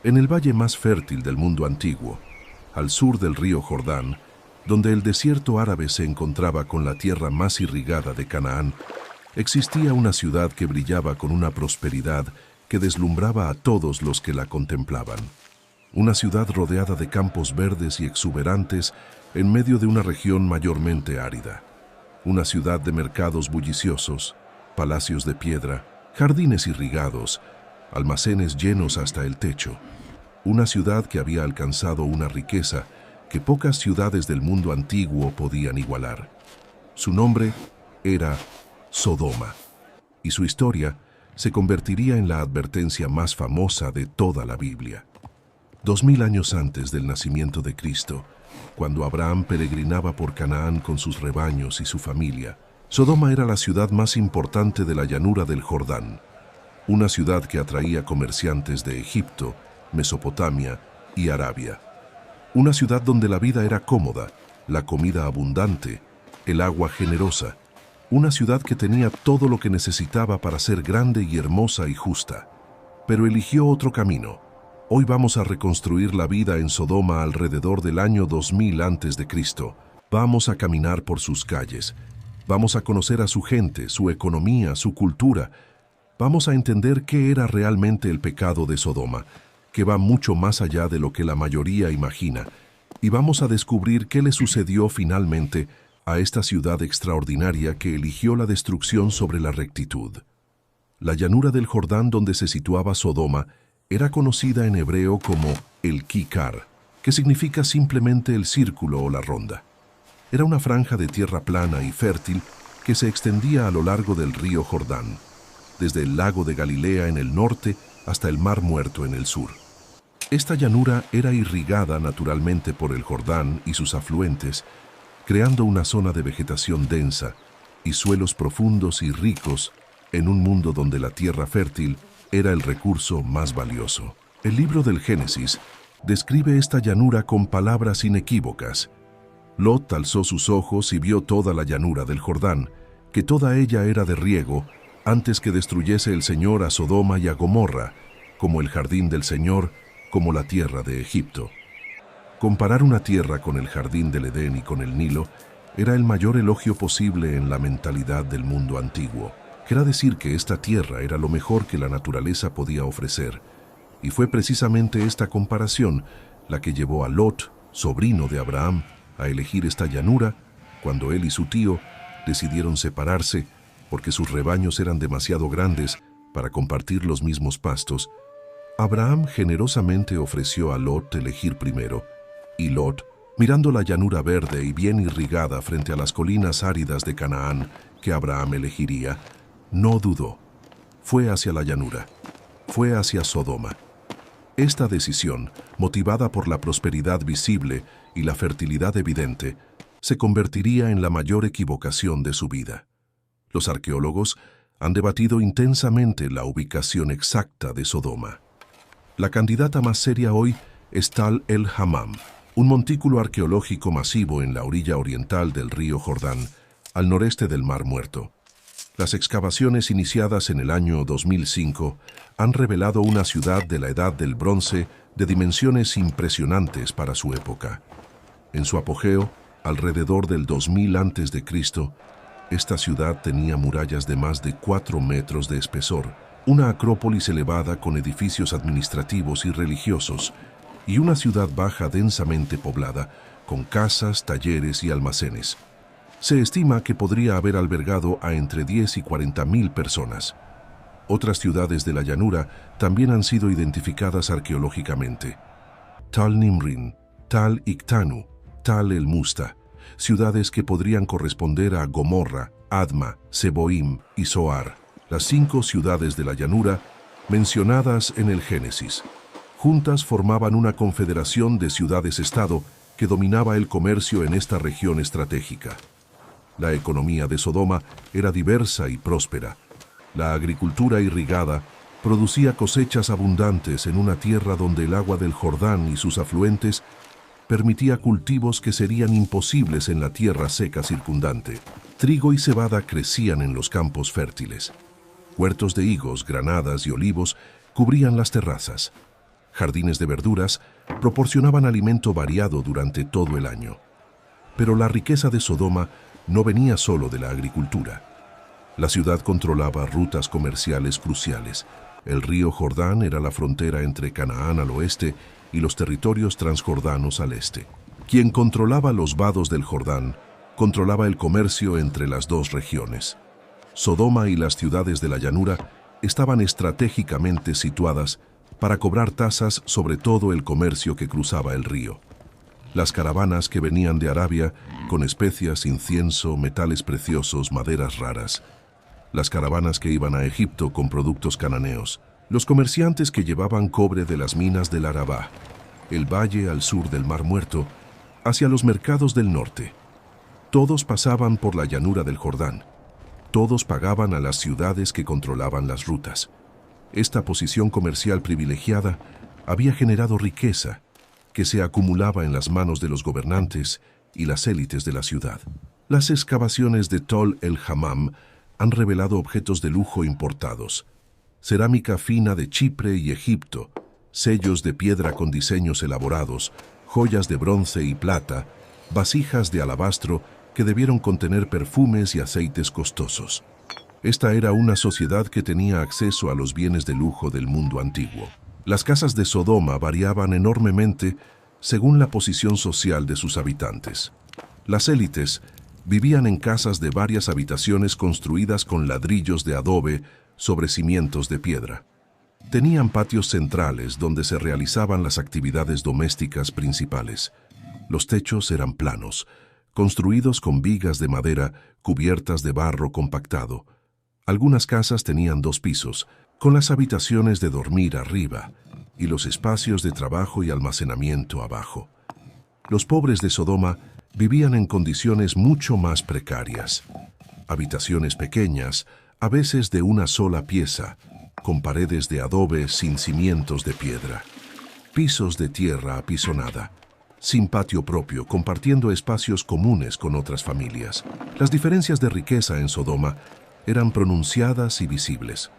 En el valle más fértil del mundo antiguo, al sur del río Jordán, donde el desierto árabe se encontraba con la tierra más irrigada de Canaán, existía una ciudad que brillaba con una prosperidad que deslumbraba a todos los que la contemplaban. Una ciudad rodeada de campos verdes y exuberantes en medio de una región mayormente árida. Una ciudad de mercados bulliciosos, palacios de piedra, jardines irrigados, almacenes llenos hasta el techo. Una ciudad que había alcanzado una riqueza que pocas ciudades del mundo antiguo podían igualar. Su nombre era Sodoma, y su historia se convertiría en la advertencia más famosa de toda la Biblia. 2000 años antes del nacimiento de Cristo, cuando Abraham peregrinaba por Canaán con sus rebaños y su familia, Sodoma era la ciudad más importante de la llanura del Jordán, una ciudad que atraía comerciantes de Egipto, Mesopotamia y Arabia. Una ciudad donde la vida era cómoda, la comida abundante, el agua generosa. Una ciudad que tenía todo lo que necesitaba para ser grande y hermosa y justa. Pero eligió otro camino. Hoy vamos a reconstruir la vida en Sodoma alrededor del año 2000 a.C. Vamos a caminar por sus calles. Vamos a conocer a su gente, su economía, su cultura. Vamos a entender qué era realmente el pecado de Sodoma, que va mucho más allá de lo que la mayoría imagina, y vamos a descubrir qué le sucedió finalmente a esta ciudad extraordinaria que eligió la destrucción sobre la rectitud. La llanura del Jordán donde se situaba Sodoma era conocida en hebreo como el Kikar, que significa simplemente el círculo o la ronda. Era una franja de tierra plana y fértil que se extendía a lo largo del río Jordán, desde el lago de Galilea en el norte hasta el Mar Muerto en el sur. Esta llanura era irrigada naturalmente por el Jordán y sus afluentes, creando una zona de vegetación densa y suelos profundos y ricos en un mundo donde la tierra fértil era el recurso más valioso. El libro del Génesis describe esta llanura con palabras inequívocas. Lot alzó sus ojos y vio toda la llanura del Jordán, que toda ella era de riego, antes que destruyese el Señor a Sodoma y a Gomorra, como el jardín del Señor, como la tierra de Egipto. Comparar una tierra con el jardín del Edén y con el Nilo era el mayor elogio posible en la mentalidad del mundo antiguo. Era decir que esta tierra era lo mejor que la naturaleza podía ofrecer, y fue precisamente esta comparación la que llevó a Lot, sobrino de Abraham, a elegir esta llanura cuando él y su tío decidieron separarse porque sus rebaños eran demasiado grandes para compartir los mismos pastos. Abraham generosamente ofreció a Lot elegir primero, y Lot, mirando la llanura verde y bien irrigada frente a las colinas áridas de Canaán que Abraham elegiría, no dudó. Fue hacia la llanura, fue hacia Sodoma. Esta decisión, motivada por la prosperidad visible y la fertilidad evidente, se convertiría en la mayor equivocación de su vida. Los arqueólogos han debatido intensamente la ubicación exacta de Sodoma. La candidata más seria hoy es Tal el Hammam, un montículo arqueológico masivo en la orilla oriental del río Jordán, al noreste del Mar Muerto. Las excavaciones iniciadas en el año 2005 han revelado una ciudad de la Edad del Bronce de dimensiones impresionantes para su época. En su apogeo, alrededor del 2000 a.C., esta ciudad tenía murallas de más de 4 metros de espesor, una acrópolis elevada con edificios administrativos y religiosos, y una ciudad baja densamente poblada, con casas, talleres y almacenes. Se estima que podría haber albergado a entre 10 y 40.000 personas. Otras ciudades de la llanura también han sido identificadas arqueológicamente. Tal Nimrin, Tal Iktanu, Tal el Musta, ciudades que podrían corresponder a Gomorra, Adma, Seboim y Zoar, las 5 ciudades de la llanura mencionadas en el Génesis. Juntas formaban una confederación de ciudades-estado que dominaba el comercio en esta región estratégica. La economía de Sodoma era diversa y próspera. La agricultura irrigada producía cosechas abundantes en una tierra donde el agua del Jordán y sus afluentes permitía cultivos que serían imposibles en la tierra seca circundante. Trigo y cebada crecían en los campos fértiles. Huertos de higos, granadas y olivos cubrían las terrazas. jardines de verduras, proporcionaban alimento variado durante todo el año. Pero la riqueza de Sodoma no venía solo de la agricultura. La ciudad controlaba rutas comerciales cruciales. El río Jordán era la frontera entre Canaán al oeste y los territorios transjordanos al este. Quien controlaba los vados del Jordán, controlaba el comercio entre las dos regiones. Sodoma y las ciudades de la llanura estaban estratégicamente situadas para cobrar tasas sobre todo el comercio que cruzaba el río. Las caravanas que venían de Arabia con especias, incienso, metales preciosos, maderas raras. Las caravanas que iban a Egipto con productos cananeos. Los comerciantes que llevaban cobre de las minas del Arabá, el valle al sur del Mar Muerto, hacia los mercados del norte. Todos pasaban por la llanura del Jordán. Todos pagaban a las ciudades que controlaban las rutas. Esta posición comercial privilegiada había generado riqueza que se acumulaba en las manos de los gobernantes y las élites de la ciudad. Las excavaciones de Tol el-Hammam han revelado objetos de lujo importados, cerámica fina de Chipre y Egipto, sellos de piedra con diseños elaborados, joyas de bronce y plata, vasijas de alabastro que debieron contener perfumes y aceites costosos. Esta era una sociedad que tenía acceso a los bienes de lujo del mundo antiguo. Las casas de Sodoma variaban enormemente según la posición social de sus habitantes. Las élites vivían en casas de varias habitaciones construidas con ladrillos de adobe sobre cimientos de piedra. Tenían patios centrales donde se realizaban las actividades domésticas principales. Los techos eran planos, construidos con vigas de madera cubiertas de barro compactado. Algunas casas tenían 2 pisos, con las habitaciones de dormir arriba y los espacios de trabajo y almacenamiento abajo. Los pobres de Sodoma vivían en condiciones mucho más precarias. Habitaciones pequeñas, a veces de una sola pieza, con paredes de adobe sin cimientos de piedra. Pisos de tierra apisonada, sin patio propio, compartiendo espacios comunes con otras familias. Las diferencias de riqueza en Sodoma eran pronunciadas y visibles.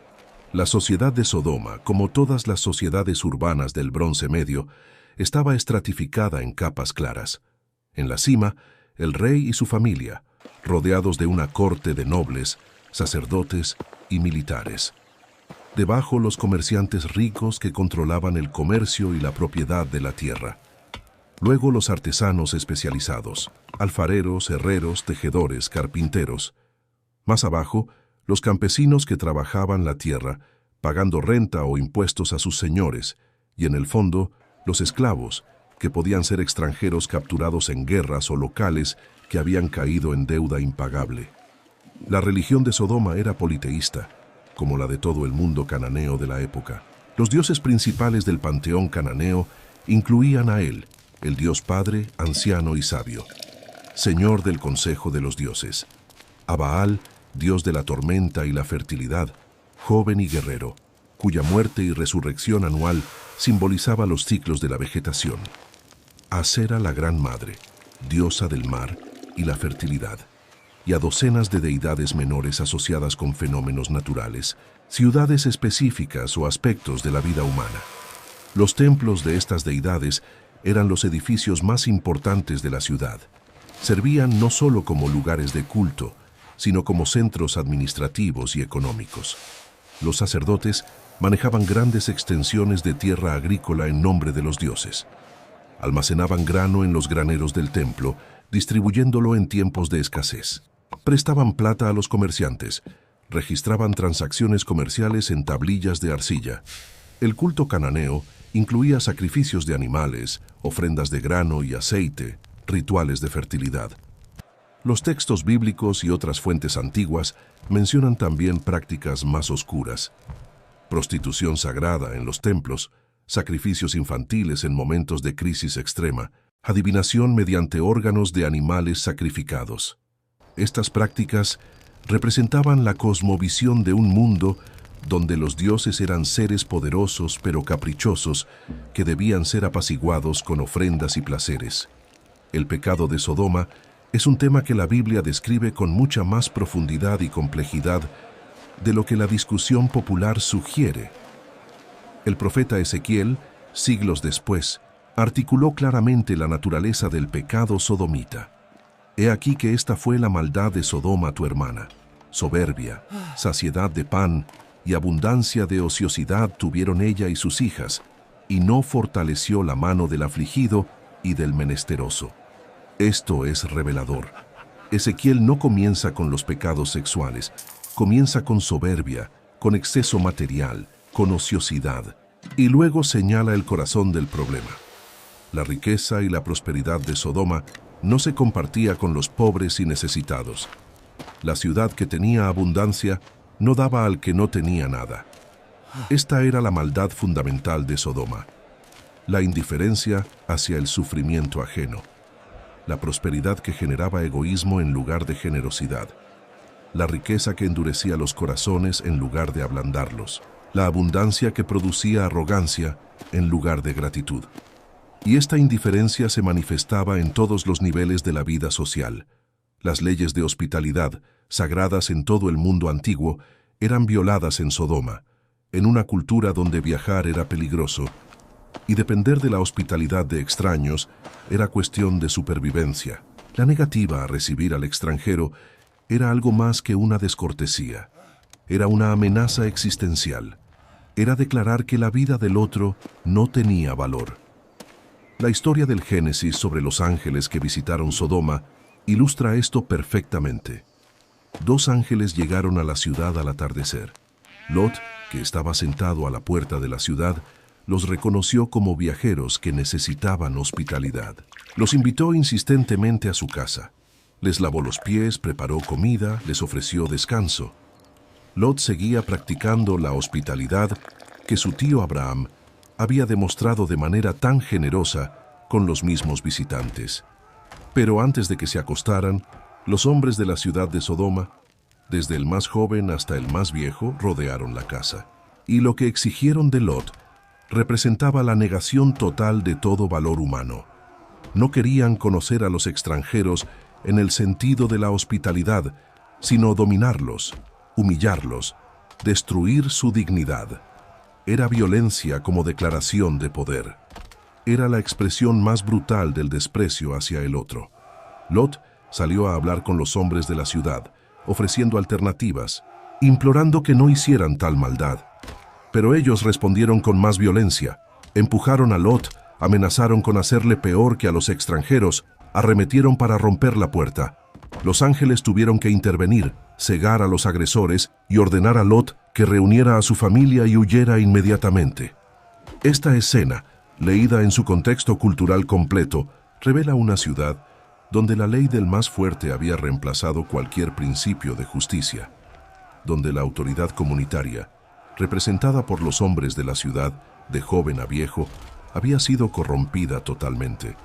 La sociedad de Sodoma, como todas las sociedades urbanas del Bronce Medio, estaba estratificada en capas claras. En la cima, el rey y su familia, rodeados de una corte de nobles, sacerdotes y militares. Debajo, los comerciantes ricos que controlaban el comercio y la propiedad de la tierra. Luego, los artesanos especializados, alfareros, herreros, tejedores, carpinteros. Más abajo, los campesinos que trabajaban la tierra, pagando renta o impuestos a sus señores, y en el fondo, los esclavos, que podían ser extranjeros capturados en guerras o locales que habían caído en deuda impagable. La religión de Sodoma era politeísta, como la de todo el mundo cananeo de la época. Los dioses principales del panteón cananeo incluían a él, el dios padre, anciano y sabio, señor del consejo de los dioses, a Baal, dios de la tormenta y la fertilidad, joven y guerrero, cuya muerte y resurrección anual simbolizaba los ciclos de la vegetación. A Asera, la gran madre, diosa del mar y la fertilidad, y a docenas de deidades menores asociadas con fenómenos naturales, ciudades específicas o aspectos de la vida humana. Los templos de estas deidades eran los edificios más importantes de la ciudad. Servían no solo como lugares de culto, sino como centros administrativos y económicos. Los sacerdotes manejaban grandes extensiones de tierra agrícola en nombre de los dioses. Almacenaban grano en los graneros del templo, distribuyéndolo en tiempos de escasez. Prestaban plata a los comerciantes, registraban transacciones comerciales en tablillas de arcilla. El culto cananeo incluía sacrificios de animales, ofrendas de grano y aceite, rituales de fertilidad. Los textos bíblicos y otras fuentes antiguas mencionan también prácticas más oscuras: prostitución sagrada en los templos, sacrificios infantiles en momentos de crisis extrema, adivinación mediante órganos de animales sacrificados. Estas prácticas representaban la cosmovisión de un mundo donde los dioses eran seres poderosos pero caprichosos que debían ser apaciguados con ofrendas y placeres. El pecado de Sodoma es un tema que la Biblia describe con mucha más profundidad y complejidad de lo que la discusión popular sugiere. El profeta Ezequiel siglos después, articuló claramente la naturaleza del pecado sodomita. He aquí que esta fue la maldad de Sodoma tu hermana. Soberbia, saciedad de pan y abundancia de ociosidad tuvieron ella y sus hijas, y no fortaleció la mano del afligido y del menesteroso. Esto es revelador. Ezequiel no comienza con los pecados sexuales, comienza con soberbia, con exceso material, con ociosidad, y luego señala el corazón del problema. La riqueza y la prosperidad de Sodoma no se compartía con los pobres y necesitados. La ciudad que tenía abundancia no daba al que no tenía nada. Esta era la maldad fundamental de Sodoma: la indiferencia hacia el sufrimiento ajeno, la prosperidad que generaba egoísmo en lugar de generosidad, la riqueza que endurecía los corazones en lugar de ablandarlos, la abundancia que producía arrogancia en lugar de gratitud. Y esta indiferencia se manifestaba en todos los niveles de la vida social. Las leyes de hospitalidad, sagradas en todo el mundo antiguo, eran violadas en Sodoma, en una cultura donde viajar era peligroso, y depender de la hospitalidad de extraños era cuestión de supervivencia. La negativa a recibir al extranjero era algo más que una descortesía. Era una amenaza existencial. Era declarar que la vida del otro no tenía valor. La historia del Génesis sobre los ángeles que visitaron Sodoma ilustra esto perfectamente. 2 ángeles llegaron a la ciudad al atardecer. Lot, que estaba sentado a la puerta de la ciudad, los reconoció como viajeros que necesitaban hospitalidad. Los invitó insistentemente a su casa. Les lavó los pies, preparó comida, les ofreció descanso. Lot seguía practicando la hospitalidad que su tío Abraham había demostrado de manera tan generosa con los mismos visitantes. Pero antes de que se acostaran, los hombres de la ciudad de Sodoma, desde el más joven hasta el más viejo, rodearon la casa. Y lo que exigieron de Lot representaba la negación total de todo valor humano. No querían conocer a los extranjeros en el sentido de la hospitalidad, sino dominarlos, humillarlos, destruir su dignidad. Era violencia como declaración de poder. Era la expresión más brutal del desprecio hacia el otro. Lot salió a hablar con los hombres de la ciudad, ofreciendo alternativas, implorando que no hicieran tal maldad. Pero ellos respondieron con más violencia, empujaron a Lot, amenazaron con hacerle peor que a los extranjeros, arremetieron para romper la puerta. Los ángeles tuvieron que intervenir, cegar a los agresores y ordenar a Lot que reuniera a su familia y huyera inmediatamente. Esta escena, leída en su contexto cultural completo, revela una ciudad donde la ley del más fuerte había reemplazado cualquier principio de justicia, donde la autoridad comunitaria, representada por los hombres de la ciudad, de joven a viejo, había sido corrompida totalmente,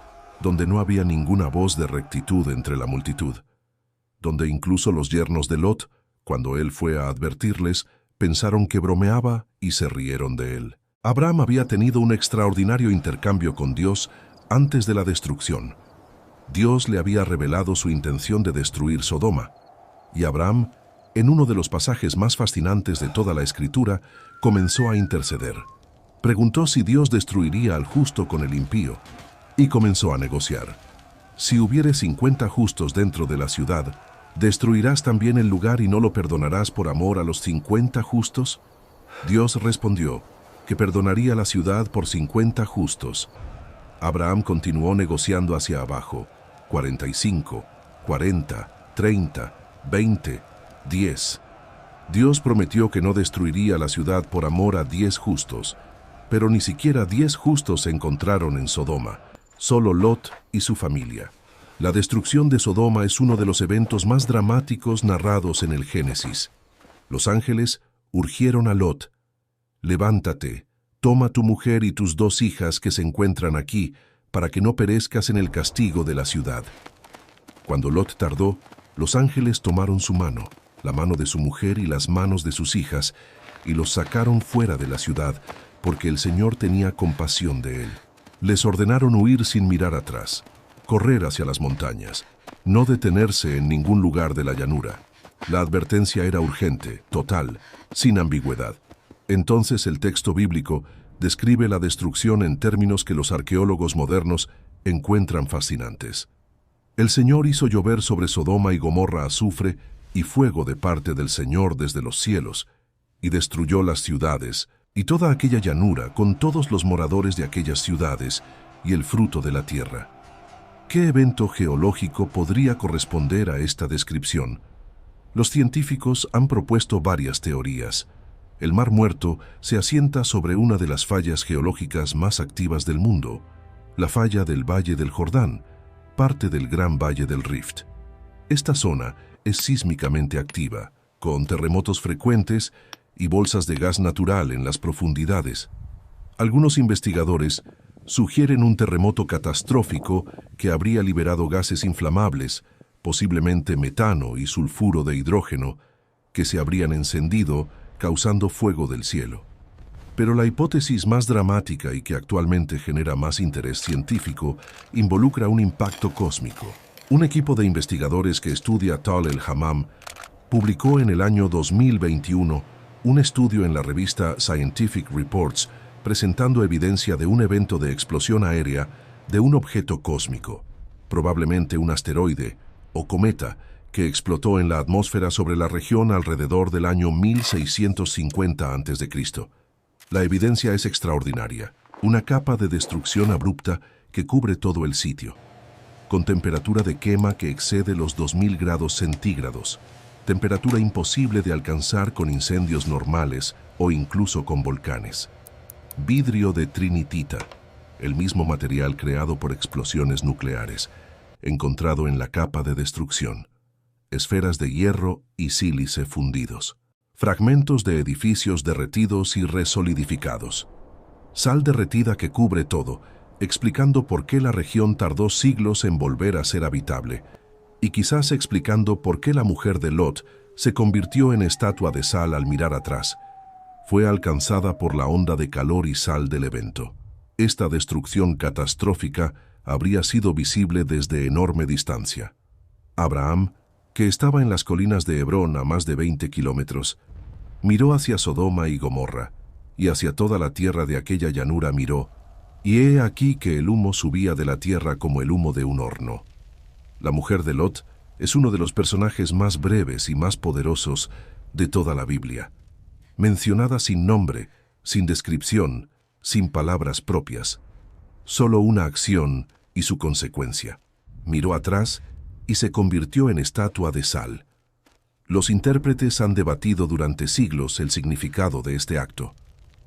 donde no había ninguna voz de rectitud entre la multitud, donde incluso los yernos de Lot, cuando él fue a advertirles, pensaron que bromeaba y se rieron de él. Abraham había tenido un extraordinario intercambio con Dios antes de la destrucción. Dios le había revelado su intención de destruir Sodoma, y Abraham, en uno de los pasajes más fascinantes de toda la Escritura, comenzó a interceder. Preguntó si Dios destruiría al justo con el impío, y comenzó a negociar. Si hubiere 50 justos dentro de la ciudad, ¿destruirás también el lugar y no lo perdonarás por amor a los 50 justos? Dios respondió que perdonaría la ciudad por 50 justos. Abraham continuó negociando hacia abajo: 45, 40, 30, 20, 10. Dios prometió que no destruiría la ciudad por amor a 10 justos, pero ni siquiera 10 justos se encontraron en Sodoma, solo Lot y su familia. La destrucción de Sodoma es uno de los eventos más dramáticos narrados en el Génesis. Los ángeles urgieron a Lot: levántate, toma tu mujer y tus 2 hijas que se encuentran aquí, para que no perezcas en el castigo de la ciudad. Cuando Lot tardó, los ángeles tomaron su mano, la mano de su mujer y las manos de sus hijas, y los sacaron fuera de la ciudad, porque el Señor tenía compasión de él. Les ordenaron huir sin mirar atrás, correr hacia las montañas, no detenerse en ningún lugar de la llanura. La advertencia era urgente, total, sin ambigüedad. Entonces el texto bíblico Describe la destrucción en términos que los arqueólogos modernos encuentran fascinantes. El Señor hizo llover sobre Sodoma y Gomorra azufre y fuego de parte del Señor desde los cielos, y destruyó las ciudades y toda aquella llanura con todos los moradores de aquellas ciudades y el fruto de la tierra. ¿Qué evento geológico podría corresponder a esta descripción? Los científicos han propuesto varias teorías. El Mar Muerto se asienta sobre una de las fallas geológicas más activas del mundo, la falla del Valle del Jordán, parte del Gran Valle del Rift. Esta zona es sísmicamente activa, con terremotos frecuentes y bolsas de gas natural en las profundidades. Algunos investigadores sugieren un terremoto catastrófico que habría liberado gases inflamables, posiblemente metano y sulfuro de hidrógeno, que se habrían encendido causando fuego del cielo. Pero la hipótesis más dramática y que actualmente genera más interés científico involucra un impacto cósmico. Un equipo de investigadores que estudia Tal el-Hammam publicó en el año 2021 un estudio en la revista Scientific Reports presentando evidencia de un evento de explosión aérea de un objeto cósmico, probablemente un asteroide o cometa, que explotó en la atmósfera sobre la región alrededor del año 1650 a.C. La evidencia es extraordinaria, una capa de destrucción abrupta que cubre todo el sitio, con temperatura de quema que excede los 2000 grados centígrados, temperatura imposible de alcanzar con incendios normales o incluso con volcanes. Vidrio de trinitita, el mismo material creado por explosiones nucleares, encontrado en la capa de destrucción. Esferas de hierro y sílice fundidos. Fragmentos de edificios derretidos y resolidificados. Sal derretida que cubre todo, explicando por qué la región tardó siglos en volver a ser habitable, y quizás explicando por qué la mujer de Lot se convirtió en estatua de sal al mirar atrás. Fue alcanzada por la onda de calor y sal del evento. Esta destrucción catastrófica habría sido visible desde enorme distancia. Abraham, que estaba en las colinas de Hebrón a más de 20 kilómetros, miró hacia Sodoma y Gomorra, y hacia toda la tierra de aquella llanura miró, y he aquí que el humo subía de la tierra como el humo de un horno. La mujer de Lot es uno de los personajes más breves y más poderosos de toda la Biblia, mencionada sin nombre, sin descripción, sin palabras propias, solo una acción y su consecuencia. Miró atrás y se convirtió en estatua de sal. Los intérpretes han debatido durante siglos el significado de este acto.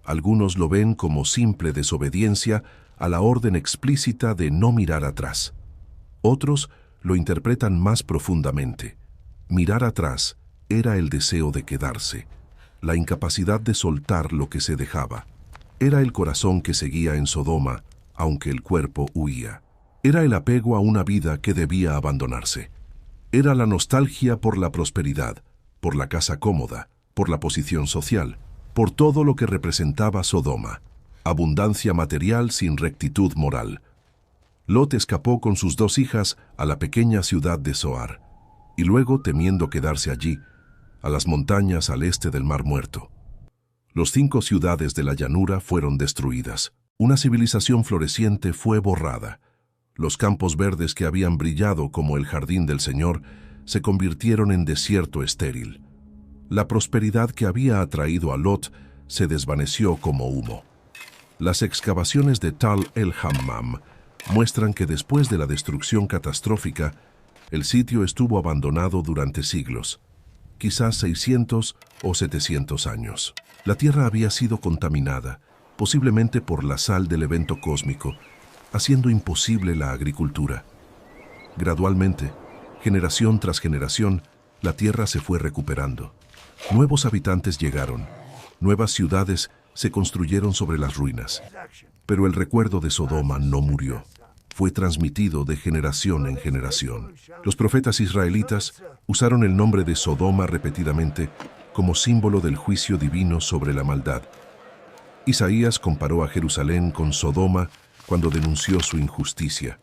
Algunos lo ven como simple desobediencia a la orden explícita de no mirar atrás. Otros lo interpretan más profundamente. Mirar atrás era el deseo de quedarse, la incapacidad de soltar lo que se dejaba. Era el corazón que seguía en Sodoma, aunque el cuerpo huía. Era el apego a una vida que debía abandonarse. Era la nostalgia por la prosperidad, por la casa cómoda, por la posición social, por todo lo que representaba Sodoma. Abundancia material sin rectitud moral. Lot escapó con sus 2 hijas a la pequeña ciudad de Zoar, y luego, temiendo quedarse allí, a las montañas al este del Mar Muerto. Los 5 ciudades de la llanura fueron destruidas. Una civilización floreciente fue borrada. Los campos verdes que habían brillado como el jardín del Señor se convirtieron en desierto estéril. La prosperidad que había atraído a Lot se desvaneció como humo. Las excavaciones de Tal el-Hammam muestran que después de la destrucción catastrófica, el sitio estuvo abandonado durante siglos, quizás 600 o 700 años. La tierra había sido contaminada, posiblemente por la sal del evento cósmico, haciendo imposible la agricultura. Gradualmente, generación tras generación, la tierra se fue recuperando. Nuevos habitantes llegaron, nuevas ciudades se construyeron sobre las ruinas. Pero el recuerdo de Sodoma no murió. Fue transmitido de generación en generación. Los profetas israelitas usaron el nombre de Sodoma repetidamente como símbolo del juicio divino sobre la maldad. Isaías comparó a Jerusalén con Sodoma cuando denunció su injusticia.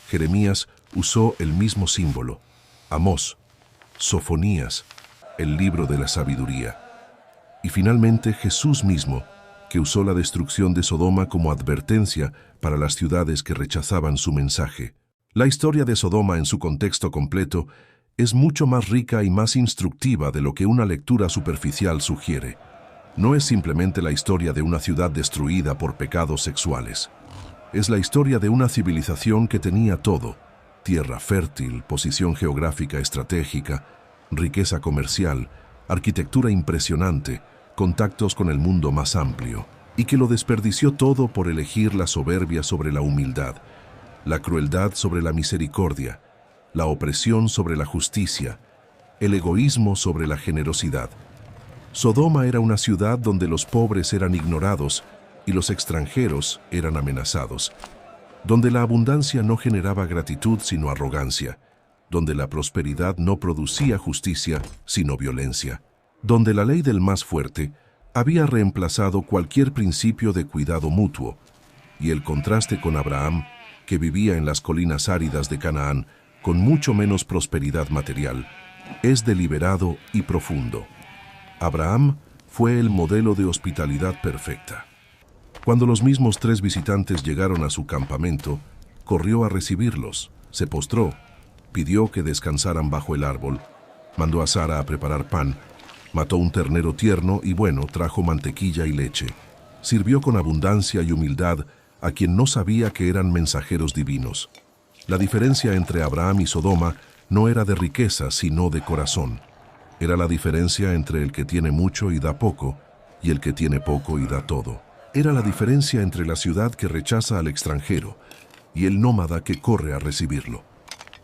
Jeremías usó el mismo símbolo. Amós, Sofonías, el libro de la sabiduría. Y finalmente Jesús mismo que usó la destrucción de Sodoma como advertencia para las ciudades que rechazaban su mensaje. La historia de Sodoma en su contexto completo es mucho más rica y más instructiva de lo que una lectura superficial sugiere. No es simplemente la historia de una ciudad destruida por pecados sexuales. Es la historia de una civilización que tenía todo: tierra fértil, posición geográfica estratégica, riqueza comercial, arquitectura impresionante, contactos con el mundo más amplio, y que lo desperdició todo por elegir la soberbia sobre la humildad, la crueldad sobre la misericordia, la opresión sobre la justicia, el egoísmo sobre la generosidad. Sodoma era una ciudad donde los pobres eran ignorados y los extranjeros eran amenazados, donde la abundancia no generaba gratitud sino arrogancia, donde la prosperidad no producía justicia sino violencia, donde la ley del más fuerte había reemplazado cualquier principio de cuidado mutuo, y el contraste con Abraham, que vivía en las colinas áridas de Canaán con mucho menos prosperidad material, es deliberado y profundo. Abraham fue el modelo de hospitalidad perfecta. Cuando los mismos 3 visitantes llegaron a su campamento, corrió a recibirlos, se postró, pidió que descansaran bajo el árbol, mandó a Sara a preparar pan, mató un ternero tierno y trajo mantequilla y leche. Sirvió con abundancia y humildad a quien no sabía que eran mensajeros divinos. La diferencia entre Abraham y Sodoma no era de riqueza, sino de corazón. Era la diferencia entre el que tiene mucho y da poco, y el que tiene poco y da todo. Era la diferencia entre la ciudad que rechaza al extranjero y el nómada que corre a recibirlo.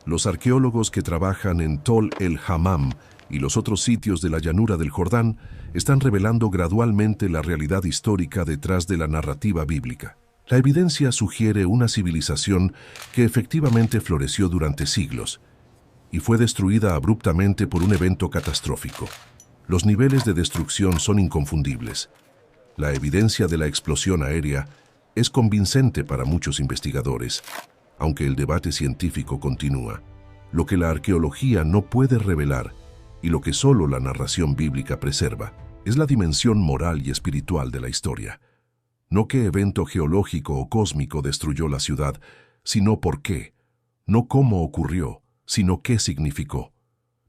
Los arqueólogos que trabajan en Tol el Hammam y los otros sitios de la llanura del Jordán están revelando gradualmente la realidad histórica detrás de la narrativa bíblica. La evidencia sugiere una civilización que efectivamente floreció durante siglos y fue destruida abruptamente por un evento catastrófico. Los niveles de destrucción son inconfundibles. La evidencia de la explosión aérea es convincente para muchos investigadores, aunque el debate científico continúa. Lo que la arqueología no puede revelar y lo que solo la narración bíblica preserva es la dimensión moral y espiritual de la historia. No qué evento geológico o cósmico destruyó la ciudad, sino por qué. No cómo ocurrió, sino qué significó.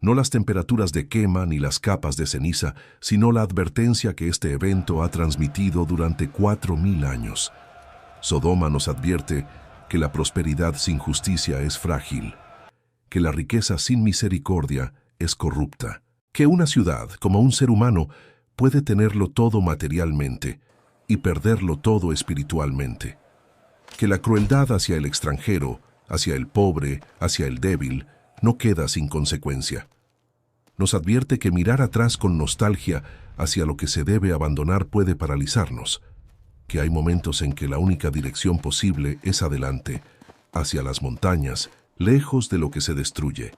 No las temperaturas de quema ni las capas de ceniza, sino la advertencia que este evento ha transmitido durante 4000 años. Sodoma nos advierte que la prosperidad sin justicia es frágil, que la riqueza sin misericordia es corrupta, que una ciudad, como un ser humano, puede tenerlo todo materialmente y perderlo todo espiritualmente, que la crueldad hacia el extranjero, hacia el pobre, hacia el débil, no queda sin consecuencia. Nos advierte que mirar atrás con nostalgia hacia lo que se debe abandonar puede paralizarnos, que hay momentos en que la única dirección posible es adelante, hacia las montañas, lejos de lo que se destruye,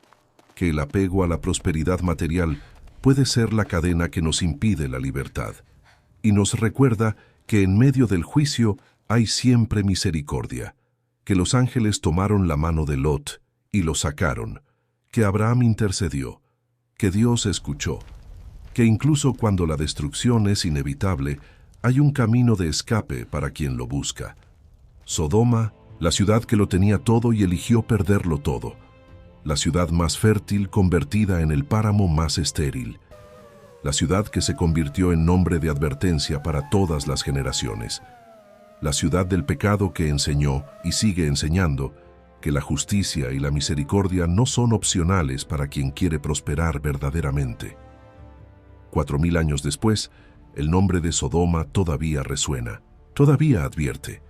que el apego a la prosperidad material puede ser la cadena que nos impide la libertad, y nos recuerda que en medio del juicio hay siempre misericordia, que los ángeles tomaron la mano de Lot y lo sacaron, que Abraham intercedió, que Dios escuchó, que incluso cuando la destrucción es inevitable, hay un camino de escape para quien lo busca. Sodoma, la ciudad que lo tenía todo y eligió perderlo todo, la ciudad más fértil convertida en el páramo más estéril, la ciudad que se convirtió en nombre de advertencia para todas las generaciones, la ciudad del pecado que enseñó y sigue enseñando que la justicia y la misericordia no son opcionales para quien quiere prosperar verdaderamente. 4000 años después, el nombre de Sodoma todavía resuena, todavía advierte,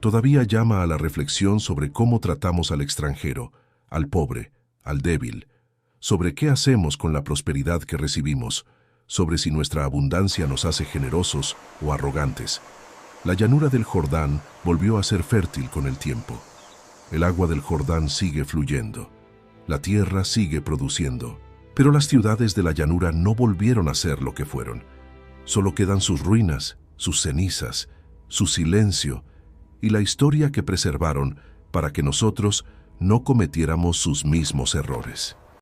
todavía llama a la reflexión sobre cómo tratamos al extranjero, al pobre, al débil, sobre qué hacemos con la prosperidad que recibimos, sobre si nuestra abundancia nos hace generosos o arrogantes. La llanura del Jordán volvió a ser fértil con el tiempo. El agua del Jordán sigue fluyendo. La tierra sigue produciendo. Pero las ciudades de la llanura no volvieron a ser lo que fueron. Solo quedan sus ruinas, sus cenizas, su silencio y la historia que preservaron para que nosotros no cometiéramos sus mismos errores.